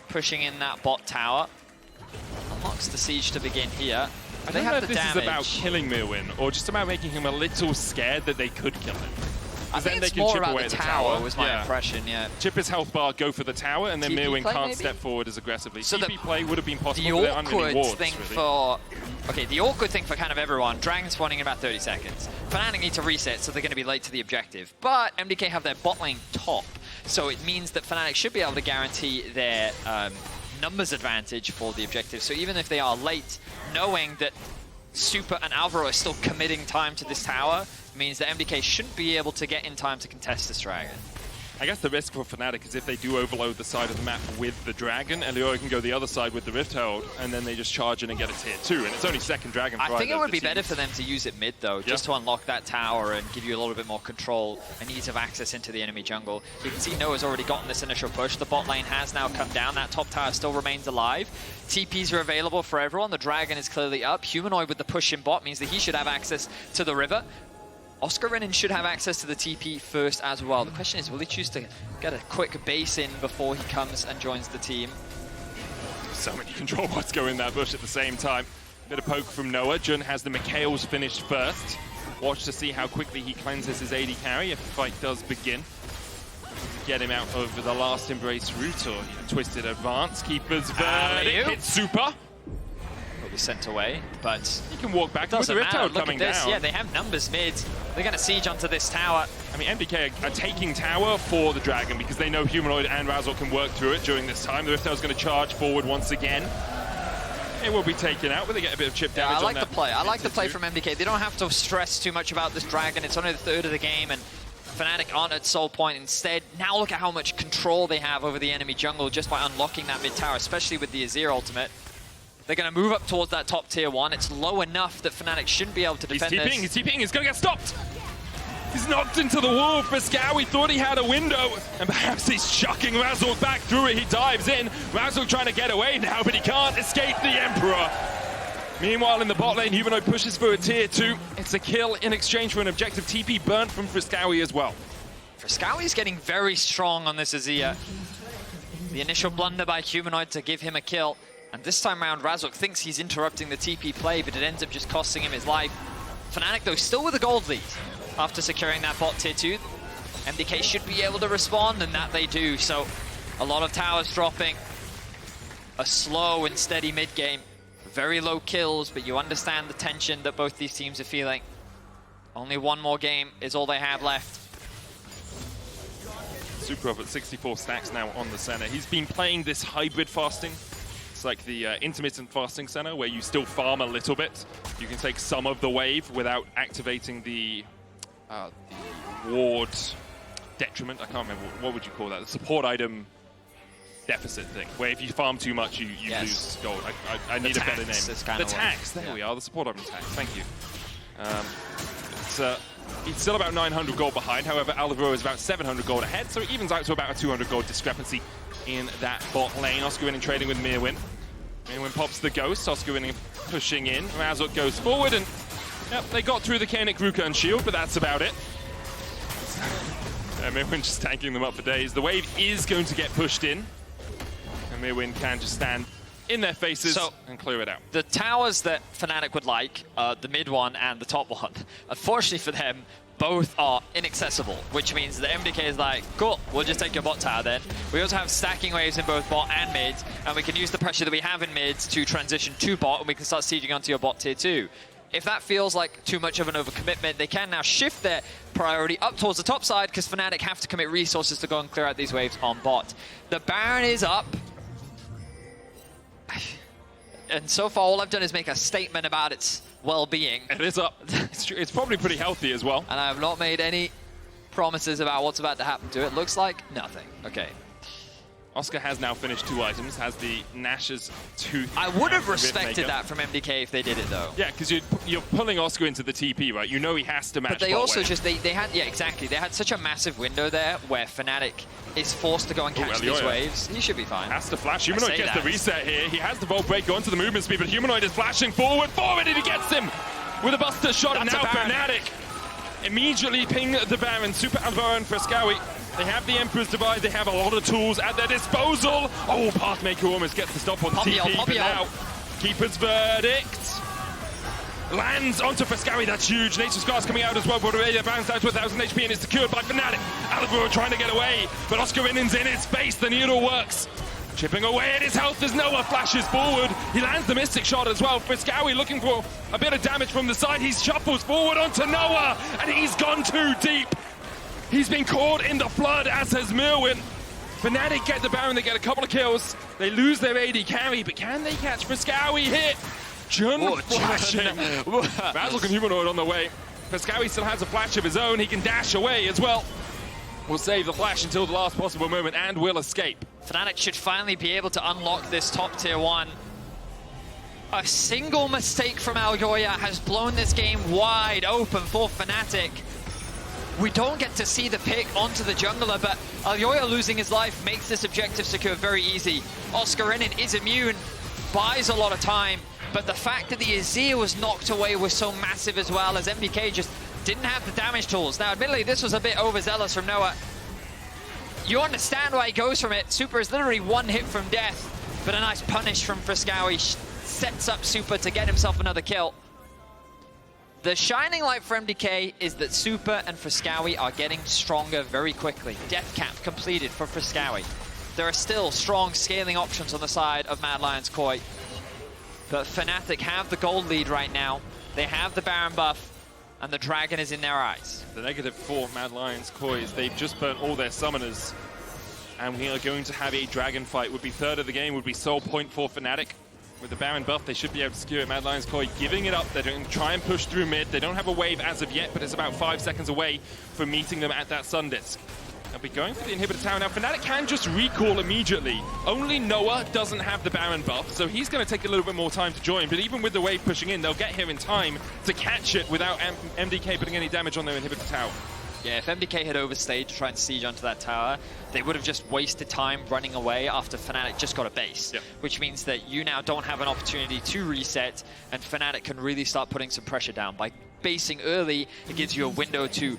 Pushing in that bot tower. Unlocks the siege to begin here. I don't know if this is about killing Myrwn or just about making him a little scared that they could kill him. I think it's more about the tower, was my impression, yeah. Chip his health bar, go for the tower, and then TP Myrwn can't maybe? step forward as aggressively. So TP play would have been possible, the but there aren't many awkward wards, thing really. for... Okay, the awkward thing for kind of everyone, Dragon spawning in about 30 seconds. Fnatic need to reset, so they're going to be late to the objective. But MDK have their bot lane top, so it means that Fnatic should be able to guarantee their numbers advantage for the objective. So even if they are late, knowing that Supa and Alvaro are still committing time to this tower means that MDK shouldn't be able to get in time to contest this dragon. I guess the risk for Fnatic is if they do overload the side of the map with the dragon, Elyoya can go the other side with the Rift Herald, and then they just charge in and get a tier 2, and it's only second dragon for I think either it would of be the better teams. for them to use it mid though, just to unlock that tower and give you a little bit more control and ease of access into the enemy jungle. You can see Noah's already gotten this initial push. The bot lane has now come down. That top tower still remains alive. TPs are available for everyone. The dragon is clearly up. Humanoid with the push in bot means that he should have access to the river. Oscarinin should have access to the TP first as well. The question is, will he choose to get a quick base in before he comes and joins the team? So many control bots go in that bush at the same time. Bit of poke from Noah. Jun has the Mikhails finished first. Watch to see how quickly he cleanses his AD carry if the fight does begin. Get him out over the last embrace route, or twisted advance. Keeper's verdict. Hits Supa. Will be sent away, but he can walk back with the Rift Herald coming down. Yeah, they have numbers mid. They're going to siege onto this tower. I mean, MDK are taking tower for the dragon because they know Humanoid and Razork can work through it during this time. The Rift Herald's going to charge forward once again. It will be taken out, but they get a bit of chip damage. I like the play. I like the play from MDK. They don't have to stress too much about this dragon. It's only the third of the game, and Fnatic aren't at soul point. Instead, now look at how much control they have over the enemy jungle just by unlocking that mid tower, especially with the Azir ultimate. They're going to move up towards that top tier 1. It's low enough that Fnatic shouldn't be able to defend this. He's TPing, he's going to get stopped! He's knocked into the wall. Fresskowy thought he had a window, and perhaps he's chucking Razork back through it. He dives in. Razork trying to get away now, but he can't escape the Emperor. Meanwhile, in the bot lane, Humanoid pushes for a tier 2. It's a kill in exchange for an objective. TP burnt from Fresskowy as well. Fresskowy's getting very strong on this Azir. The initial blunder by Humanoid to give him a kill. And this time around, Razork thinks he's interrupting the TP play, but it ends up just costing him his life. Fnatic, though, still with a gold lead after securing that bot tier 2. MDK should be able to respond, and that they do. So a lot of towers dropping. A slow and steady mid-game. Very low kills, but you understand the tension that both these teams are feeling. Only one more game is all they have left. Super up at 64 stacks now on the Senna. He's been playing this hybrid fasting. It's like the intermittent fasting Senna, where you still farm a little bit. You can take some of the wave without activating the ward detriment. I can't remember, what would you call that? The support item deficit thing, where if you farm too much, you lose gold. I need a better name. The tax, there we are, the support item tax, thank you. It's still about 900 gold behind, however, Alvaro is about 700 gold ahead, so it evens out to about a 200 gold discrepancy in that bot lane. Oscarinin trading with Myrwn. Myrwn pops the ghost, Oscarinin pushing in. Razork goes forward, and yep, they got through the Kanik, Ruka, and Shield, but that's about it. Myrwn just tanking them up for days. The wave is going to get pushed in, and Myrwn can just stand in their faces and clear it out. The towers that Fnatic would like, the mid one and the top one, unfortunately for them, both are inaccessible, which means the MDK is like, cool, we'll just take your bot tower then. We also have stacking waves in both bot and mid, and we can use the pressure that we have in mid to transition to bot, and we can start sieging onto your bot tier 2. If that feels like too much of an overcommitment, they can now shift their priority up towards the top side, because Fnatic have to commit resources to go and clear out these waves on bot. The Baron is up. And so far, all I've done is make a statement about its well-being. It is up. It's probably pretty healthy as well. And I have not made any promises about what's about to happen to it. Looks like nothing. Okay. Oscar has now finished 2 items, has the Nash's tooth. I would have and respected Rhythmaker. that from MDK if they did it though. Yeah, because you're pulling Oscar into the TP, right? You know he has to match. But they bot also lane. just, they had, yeah, exactly. They had such a massive window there where Fnatic is forced to go and catch these Elyoya. waves. He should be fine. Has to flash. I Humanoid say gets that. the reset here. He has the Volt Break onto the movement speed, but Humanoid is flashing forward and he gets him with a Buster shot. And That's now a Baron. Fnatic immediately ping the Baron. Supa, Alvaro, and Fresskowy. They have the Emperor's Divide. They have a lot of tools at their disposal. Oh, Pathmaker almost gets the stop on the TP, but now Keeper's Verdict lands onto Fresskowy. That's huge. Nature's Scars coming out as well, but already bounced down to 1,000 HP and is secured by Fnatic. Alvaro trying to get away, but Oscarinen's in his face. The needle works. Chipping away at his health as Noah flashes forward. He lands the Mystic Shot as well. Fresskowy looking for a bit of damage from the side. He shuffles forward onto Noah, and he's gone too deep. He's been caught in the flood, as has Myrwn. Fnatic get the Baron, they get a couple of kills. They lose their AD carry, but can they catch Fresskowy hit? Jun flashing. Razork and Humanoid on the way. Fresskowy still has a flash of his own. He can dash away as well. Will save the flash until the last possible moment and will escape. Fnatic should finally be able to unlock this top tier 1. A single mistake from Elyoya has blown this game wide open for Fnatic. We don't get to see the pick onto the jungler, but Elyoya losing his life makes this objective secure very easy. Oscarinin is immune, buys a lot of time, but the fact that the Azir was knocked away was so massive as well, as MDK just didn't have the damage tools. Now, admittedly, this was a bit overzealous from Noah. You understand why he goes from it. Supa is literally 1 hit from death, but a nice punish from Fresskowy sets up Supa to get himself another kill. The shining light for MDK is that Supa and Fresskowy are getting stronger very quickly. Death cap completed for Fresskowy. There are still strong scaling options on the side of Mad Lions Koi. But Fnatic have the gold lead right now. They have the Baron buff, and the dragon is in their eyes. The -4 Mad Lions Koi is they've just burnt all their summoners. And we are going to have a dragon fight. Would be third of the game, would be sole point for Fnatic. With the Baron buff, they should be able to secure it. Mad Lions Koi giving it up. They're going to try and push through mid. They don't have a wave as of yet, but it's about 5 seconds away from meeting them at that Sun Disc. They'll be going for the inhibitor tower. Now, Fnatic can just recall immediately. Only Noah doesn't have the Baron buff, so he's going to take a little bit more time to join. But even with the wave pushing in, they'll get here in time to catch it without MDK putting any damage on their inhibitor tower. Yeah, if MDK had overstayed to try and siege onto that tower, they would have just wasted time running away after Fnatic just got a base. Yep. Which means that you now don't have an opportunity to reset, and Fnatic can really start putting some pressure down. By basing early, it gives you a window to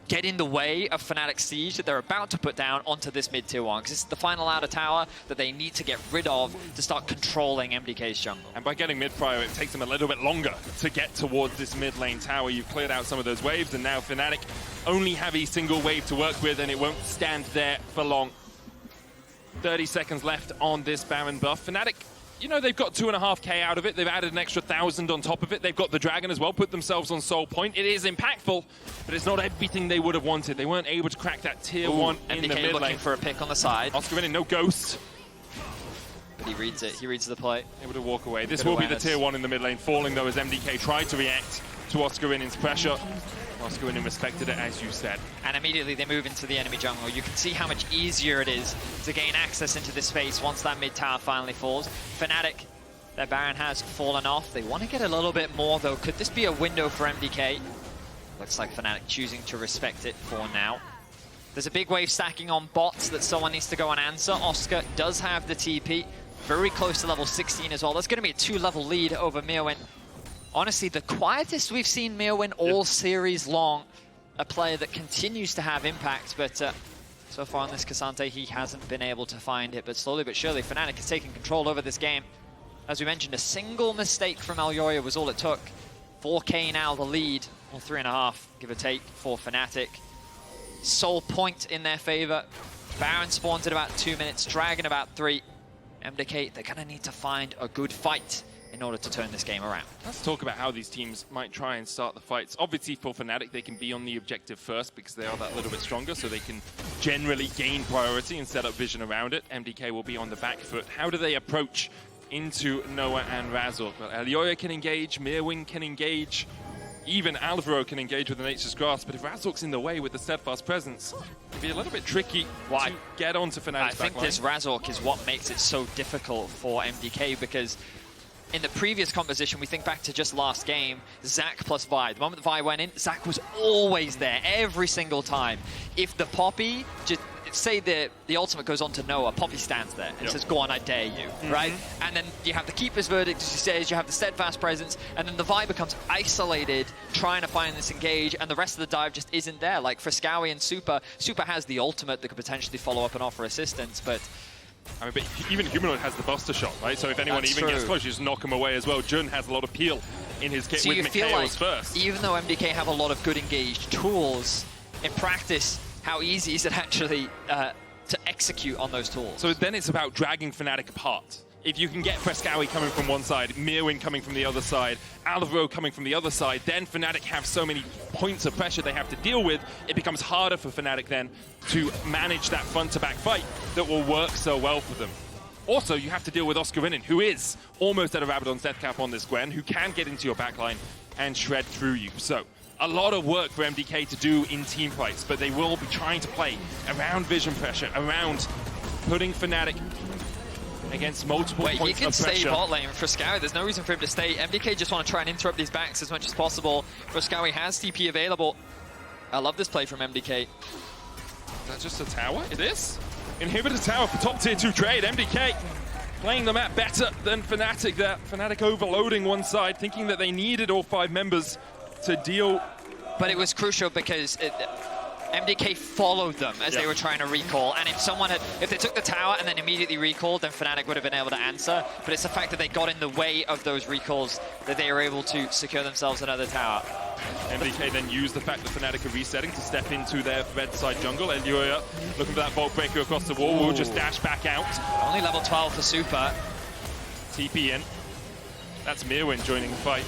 get in the way of Fnatic's siege that they're about to put down onto this mid-tier 1, because this is the final outer tower that they need to get rid of to start controlling MDK's jungle. And by getting mid-prio, it takes them a little bit longer to get towards this mid-lane tower. You've cleared out some of those waves, and now Fnatic only have a single wave to work with, and it won't stand there for long. 30 seconds left on this Baron buff. Fnatic, you know, they've got 2.5k out of it. They've added an extra 1,000 on top of it. They've got the dragon as well, put themselves on soul point. It is impactful, but it's not everything they would have wanted. They weren't able to crack that tier 1 in the MDK mid looking lane. for a pick on the side. Oscarinin, no ghost. But he reads it. He reads the play. Able to walk away. This Good will be the awareness. tier 1 in the mid lane, falling though as MDK tried to react to Oscarinen's pressure. Oscarinin respected it, as you said. And immediately they move into the enemy jungle. You can see how much easier it is to gain access into this space once that mid tower finally falls. Fnatic, their Baron has fallen off. They want to get a little bit more though. Could this be a window for MDK? Looks like Fnatic choosing to respect it for now. There's a big wave stacking on bots that someone needs to go and answer. Oscar does have the TP, very close to level 16 as well. That's going to be a 2-level lead over Myrwn. Honestly, the quietest we've seen Myrwn all series long. A player that continues to have impact, but so far on this Cassante, he hasn't been able to find it. But slowly but surely, Fnatic is taking control over this game. As we mentioned, a single mistake from Elyoya was all it took. 4k now the lead, or 3.5, give or take, for Fnatic. Soul point in their favor. Baron spawns in about 2 minutes, Dragon about 3. MDK, they're gonna need to find a good fight in order to turn this game around. Let's talk about how these teams might try and start the fights. Obviously for Fnatic, they can be on the objective first because they are that little bit stronger, so they can generally gain priority and set up vision around it. MDK will be on the back foot. How do they approach into Noah and Razork? Well, Elyoya can engage, Myrwn can engage. even Alvaro can engage with the Nature's Grasp, but if Razork's in the way with the Steadfast Presence, it'd be a little bit tricky to get onto Fnatic's I think backline. this Razork is what makes it so difficult for MDK, because in the previous composition, we think back to just last game, Zac plus Vi. The moment Vi went in, Zac was always there, every single time. If the Poppy, just say the ultimate goes on to Noah, Poppy stands there and says, go on, I dare you, right? And then you have the Keeper's Verdict, as you say, you have the Steadfast Presence, and then the Vi becomes isolated, trying to find this engage, and the rest of the dive just isn't there. Like Fresskowy and Supa. Supa has the ultimate that could potentially follow up and offer assistance, but I mean, but even Humanoid has the Buster Shot, right? So if anyone gets close, you just knock him away as well. Jun has a lot of peel in his kit with Mikhail's first. Even though MDK have a lot of good engaged tools, in practice, how easy is it actually to execute on those tools? So then it's about dragging Fnatic apart. If you can get Fresskowy coming from one side, Myrwn coming from the other side, Alvaro coming from the other side, then Fnatic have so many points of pressure they have to deal with, it becomes harder for Fnatic then to manage that front-to-back fight that will work so well for them. Also, you have to deal with Oscarinin, who is almost at a Rabadon's death cap on this Gwen, who can get into your backline and shred through you. So, a lot of work for MDK to do in team fights, but they will be trying to play around vision pressure, around putting Fnatic against multiple points of pressure. He can stay bot lane. Fresskowy, there's no reason for him to stay. MDK just want to try and interrupt these backs as much as possible. Fresskowy has TP available. I love this play from MDK. Is that just a tower? It is? Inhibitor tower for top tier 2 trade. MDK playing the map better than Fnatic there. Fnatic overloading one side, thinking that they needed all 5 members to deal. But it was crucial because MDK followed them as they were trying to recall, and if they took the tower and then immediately recalled, then Fnatic would have been able to answer. But it's the fact that they got in the way of those recalls that they were able to secure themselves another tower. MDK then used the fact that Fnatic are resetting to step into their red side jungle. Elyoya looking for that Vault Breaker across the wall. Will just dash back out. Only level 12 for Supa. TP in. That's Myrwn joining the fight.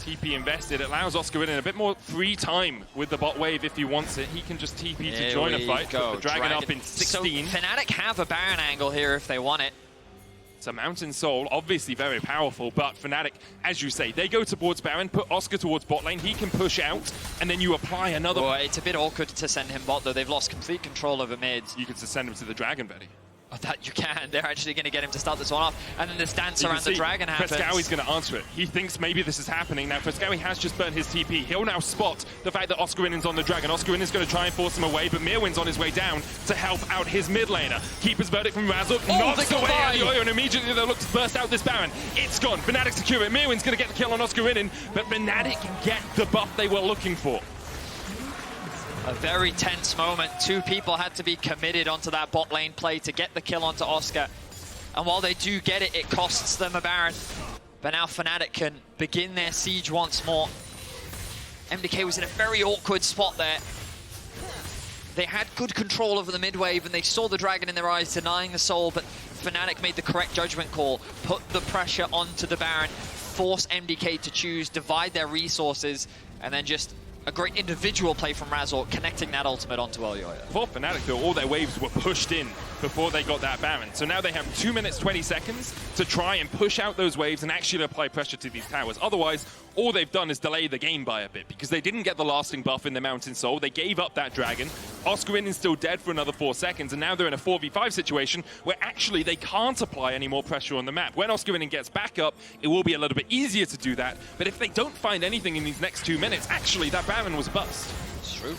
TP invested. It allows Oscarinin a bit more free time with the bot wave if he wants it. He can just TP to join a fight. Put the Dragon up in 16. So Fnatic have a Baron angle here if they want it. It's a Mountain Soul, obviously very powerful, but Fnatic, as you say, they go towards Baron, put Oscar towards bot lane, he can push out, and then you apply another... Well, it's a bit awkward to send him bot, though. They've lost complete control over mid. You could send him to the Dragon, Betty. Oh, that you can. They're actually going to get him to start this one off. And then this dance around the Dragon happens. Fresskowy's going to answer it. He thinks maybe this is happening. Now, Fresskowy has just burnt his TP. He'll now spot the fact that Oscarinin's on the Dragon. Oscarinin's going to try and force him away, but Myrwn's on his way down to help out his mid laner. Keeper's Verdict from Razork knocks away Elyoya, and immediately they'll look to burst out this Baron. It's gone. Fnatic secure it. Myrwn's going to get the kill on Oscarinin, but Fnatic get the buff they were looking for. A very tense moment. 2 people had to be committed onto that bot lane play to get the kill onto Oscar. And while they do get it, it costs them a Baron. But now Fnatic can begin their siege once more. MDK was in a very awkward spot there. They had good control over the mid wave and they saw the Dragon in their eyes denying the soul, but Fnatic made the correct judgment call, put the pressure onto the Baron, force MDK to choose, divide their resources, and then just a great individual play from Razork, connecting that ultimate onto Elyoya. For Fnatic, though, all their waves were pushed in before they got that Baron. So now they have 2 minutes, 20 seconds to try and push out those waves and actually apply pressure to these towers. Otherwise, all they've done is delay the game by a bit because they didn't get the lasting buff in the Mountain Soul. They gave up that Dragon. Oscarin's still dead for another 4 seconds, and now they're in a 4v5 situation where actually they can't apply any more pressure on the map. When Oscarinin gets back up, it will be a little bit easier to do that, but if they don't find anything in these next 2 minutes, actually that Baron was bust. It's true.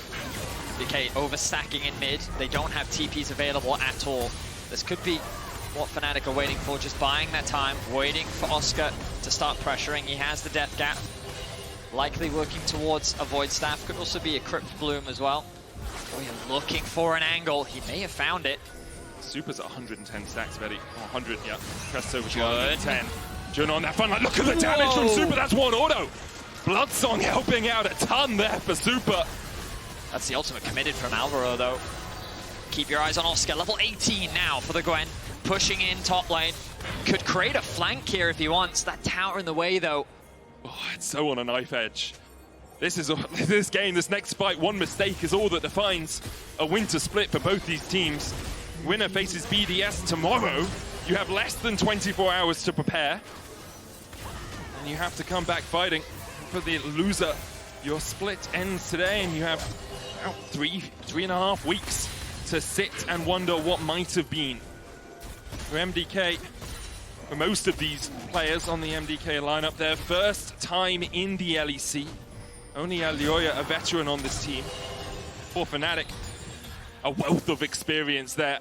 MDK overstacking in mid. They don't have TPs available at all. This could be what Fnatic are waiting for, just buying their time, waiting for Oscar to start pressuring. He has the death gap, likely working towards a Void Staff. Could also be a Crypt Bloom as well. We're looking for an angle. He may have found it. Supa's at 110 stacks, Betty. 100, yeah. Pressed over to 110. Jun on that front line. Look at the damage from Supa. That's one auto. Bloodsong helping out a ton there for Supa. That's the ultimate committed from Alvaro, though. Keep your eyes on Oscar. Level 18 now for the Gwen. Pushing in top lane. Could create a flank here if he wants. That tower in the way, though. Oh, it's so on a knife edge. This game, this next fight, one mistake is all that defines a winter split for both these teams. Winner faces BDS tomorrow. You have less than 24 hours to prepare. And you have to come back fighting. for the loser. Your split ends today, and you have about 3.5 weeks to sit and wonder what might have been. For MDK, for most of these players on the MDK lineup, their first time in the LEC. Only Elyoya, a veteran on this team. For Fnatic, a wealth of experience there.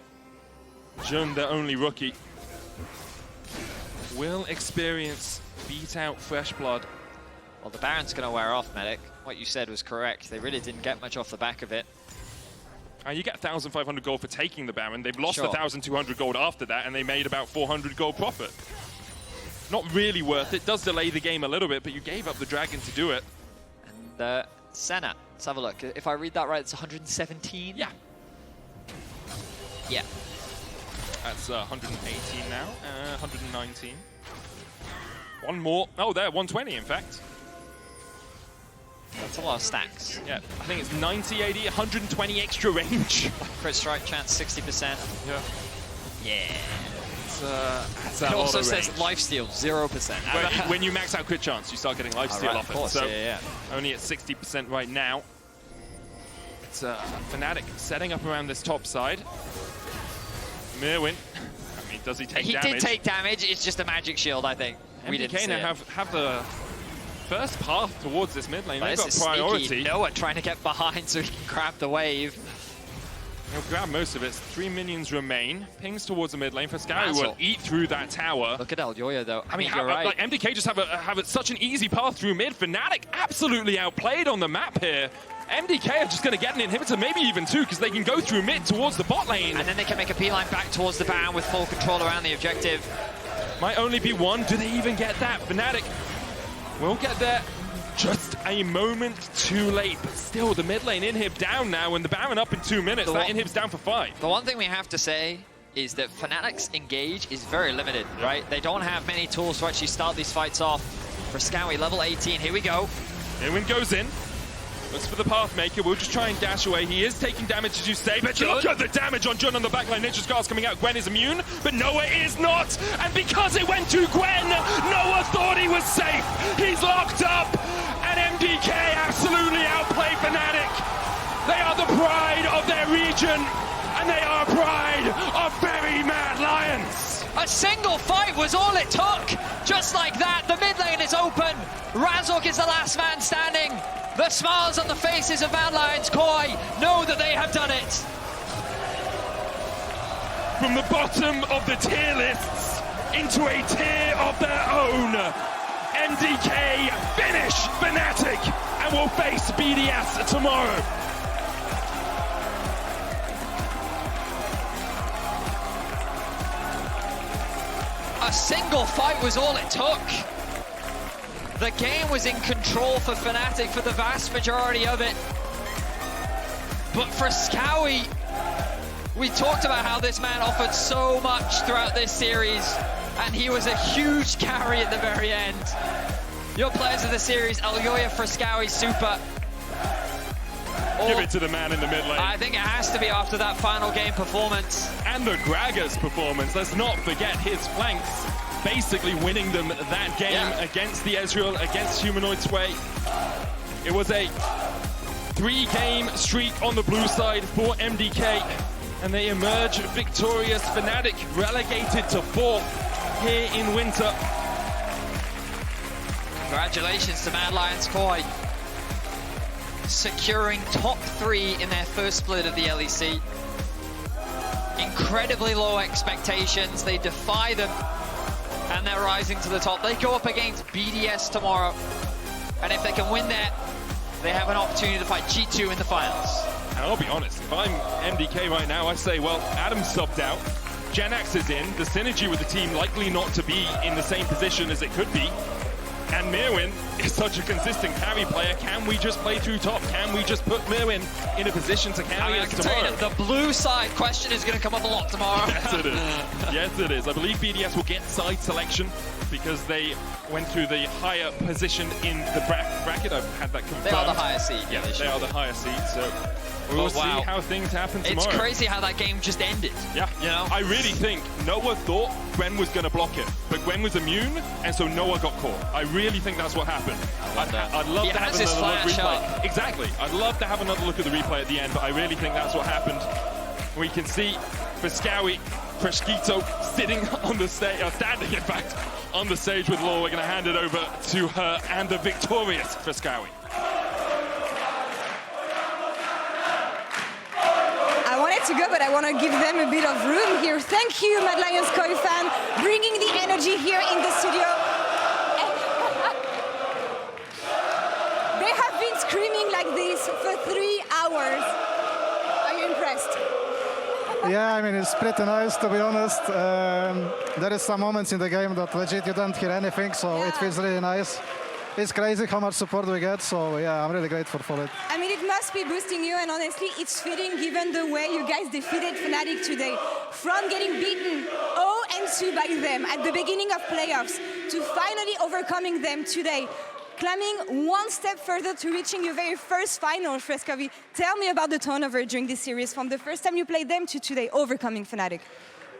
Jun, the only rookie. Will experience beat out Fresh Blood? Well, the Baron's going to wear off, Medic. What you said was correct. They really didn't get much off the back of it. You get 1,500 gold for taking the Baron. They've lost Sure. 1,200 gold after that, and they made about 400 gold profit. Not really worth it. Does delay the game a little bit, but you gave up the Dragon to do it. And Senna, let's have a look. If I read that right, it's 117? Yeah. Yeah. That's 118 now, 119. One more. Oh, there, 120 in fact. That's a lot of stacks. Yeah, I think it's 90 AD, 120 extra range. Crit strike chance 60%. Yeah. Yeah. It's It a also lot of says range. lifesteal 0%. When you max out crit chance, you start getting lifesteal right, off of course, it. So yeah. only at 60% right now. It's Fnatic setting up around this top side. Myrwn. I mean, does he take damage? He did take damage. It's just a magic shield, I think. We didn't MDK see now it. have the first path towards this mid lane. But They've this got is priority. sneaky. Noah trying to get behind so he can grab the wave. He'll grab most of it. 3 minions remain. Pings towards the mid lane. Fresskowy Razork. will eat through that tower. Look at Elyoya, though. I mean, how, you're right. like, MDK just have such an easy path through mid. Fnatic absolutely outplayed on the map here. MDK are just going to get an inhibitor, maybe even two, because they can go through mid towards the bot lane. And then they can make a beeline back towards the Baron with full control around the objective. Might only be one. Do they even get that? Fnatic will get there just a moment too late. But still, the mid lane inhib down now, and the Baron up in 2 minutes. That inhib's down for 5. The one thing we have to say is that Fnatic's engage is very limited, right? They don't have many tools to actually start these fights off. Fresskowy, level 18, here we go. Myrwn goes in. Looks for the Pathmaker. We'll just try and dash away. He is taking damage, as you say, but look at the damage on Jun on the backline. Nature's Guard's coming out. Gwen is immune, but Noah is not. And because it went to Gwen, Noah thought he was safe. He's locked up, and MDK absolutely outplay Fnatic. They are the pride of their region, and they are pride of very mad lions. A single fight was all it took. Just like that, the mid lane is open. Razork is the last man standing. The smiles on the faces of Mad Lions Koi know that they have done it. From the bottom of the tier lists into a tier of their own, MDK finish Fnatic and will face BDS tomorrow. A single fight was all it took. The game was in control for Fnatic for the vast majority of it. But Fresskowy, we talked about how this man offered so much throughout this series, and he was a huge carry at the very end. Your players of the series, Elyoya, Fresskowy, Supa. Give it to the man in the mid lane. I think it has to be after that final game performance. And the Gragas performance. Let's not forget his flanks basically winning them that game against the Ezreal, against Humanoid Sway. It was a 3-game streak on the blue side for MDK, and they emerge victorious. Fnatic relegated to 4th here in Winter. Congratulations to Mad Lions Koi, securing top 3 in their first split of the LEC. Incredibly low expectations, they defy them, and they're rising to the top. They go up against BDS tomorrow, and if they can win that, they have an opportunity to fight G2 in the finals. And I'll be honest, if I'm MDK right now, I say, well, Adam's subbed out, Janax is in, the synergy with the team likely not to be in the same position as it could be, and Myrwn is such a consistent carry player. Can we just play through top? Can we just put Myrwn in a position to carry us tomorrow? The blue side question is going to come up a lot tomorrow. Yes, it is. Yes, it is. I believe BDS will get side selection because they went through the higher position in the bracket. I've had that confirmed. They are the higher seed. Yeah, they are the higher seed. So we'll see how things happen tomorrow. It's crazy how that game just ended. Yeah, you know? I really think Noah thought Gwen was going to block it, but Gwen was immune, and so Noah got caught. I really think that's what happened. happen. I'd love to have has his another look flash replay. Exactly. I'd love to have another look at the replay at the end, but I really think that's what happened. We can see Fresskowy, Fresquito sitting on the stage, standing in fact, on the stage with Laure. We're going to hand it over to her and the victorious Fresskowy. I wanted to go, but I want to give them a bit of room here. Thank you, Mad Lions Koi fan, bringing the energy here in the studio. They have been screaming like this for 3 hours. Are you impressed? Yeah, I mean, it's pretty nice, to be honest. There is some moments in the game that legit you don't hear anything, so it feels really nice. It's crazy how much support we get, so yeah, I'm really grateful for it. I mean, it must be boosting you, and honestly, it's fitting given the way you guys defeated Fnatic today. From getting beaten 0-2 by them at the beginning of playoffs to finally overcoming them today, climbing one step further to reaching your very first final, Fresskowy. Tell me about the turnover during this series, from the first time you played them to today, overcoming Fnatic.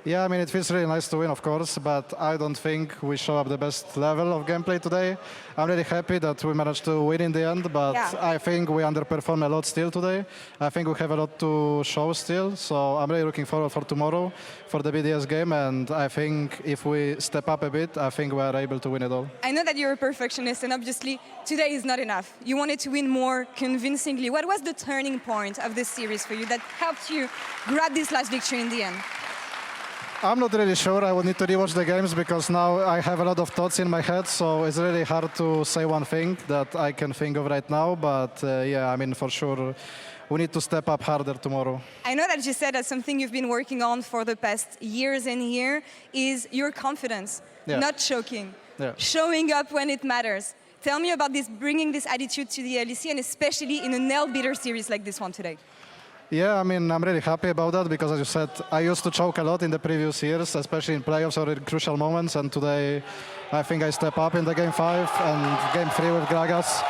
Yeah, I mean, it feels really nice to win, of course, but I don't think we show up the best level of gameplay today. I'm really happy that we managed to win in the end, but I think we underperformed a lot still today. I think we have a lot to show still, so I'm really looking forward for tomorrow, for the BDS game, and I think if we step up a bit, I think we are able to win it all. I know that you're a perfectionist, and obviously today is not enough. You wanted to win more convincingly. What was the turning point of this series for you that helped you grab this last victory in the end? I'm not really sure. I would need to rewatch the games because now I have a lot of thoughts in my head, so it's really hard to say one thing that I can think of right now. But yeah, I mean, for sure, we need to step up harder tomorrow. I know that you said that something you've been working on for the past years and years is your confidence, not choking, showing up when it matters. Tell me about this, bringing this attitude to the LEC, and especially in a nail-biter series like this one today. Yeah, I mean, I'm really happy about that because, as you said, I used to choke a lot in the previous years, especially in playoffs or in crucial moments. And today, I think I step up in the game 5 and game 3 with Gragas.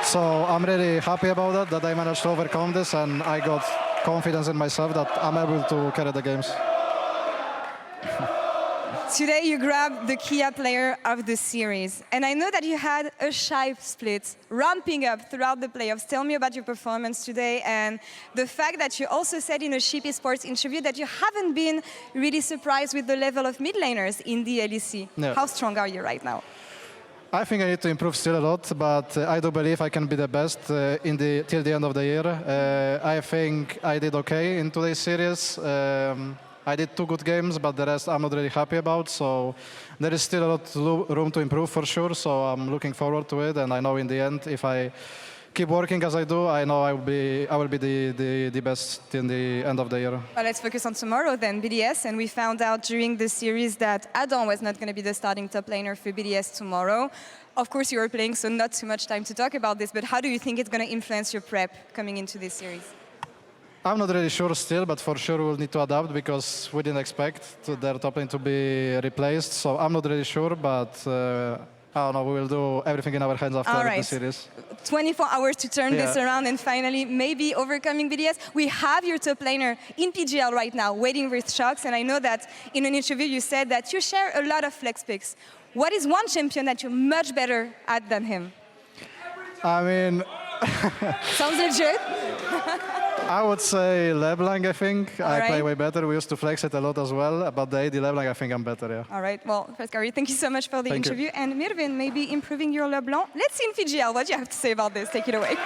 So I'm really happy about that I managed to overcome this, and I got confidence in myself that I'm able to carry the games. Today you grabbed the Kia player of the series, and I know that you had a shy split, ramping up throughout the playoffs. Tell me about your performance today and the fact that you also said in a Sheepy Sports interview that you haven't been really surprised with the level of mid laners in the LEC. Yeah. How strong are you right now? I think I need to improve still a lot, but I do believe I can be the best till the end of the year. I think I did okay in today's series. I did 2 good games, but the rest I'm not really happy about. So there is still a lot of room to improve for sure. So I'm looking forward to it, and I know in the end, if I keep working as I do, I know I will be the best in the end of the year. Well, let's focus on tomorrow then, BDS. And we found out during the series that Adam was not going to be the starting top laner for BDS tomorrow. Of course, you were playing, so not too much time to talk about this. But how do you think it's going to influence your prep coming into this series? I'm not really sure still, but for sure we'll need to adapt because we didn't expect their top lane to be replaced. So I'm not really sure, but I don't know, we will do everything in our hands after the series. 24 hours to turn this around and finally maybe overcoming BDS. We have your top laner in PGL right now, waiting with Sjokz, and I know that in an interview you said that you share a lot of flex picks. What is one champion that you're much better at than him? I mean... Sounds legit. I would say LeBlanc, I think. I play way better. We used to flex it a lot as well, but the AD LeBlanc, I think I'm better, yeah. All right, well, Fresskowy, thank you so much for the interview. And Myrwn, maybe improving your LeBlanc. Let's see in PGL what you have to say about this. Take it away.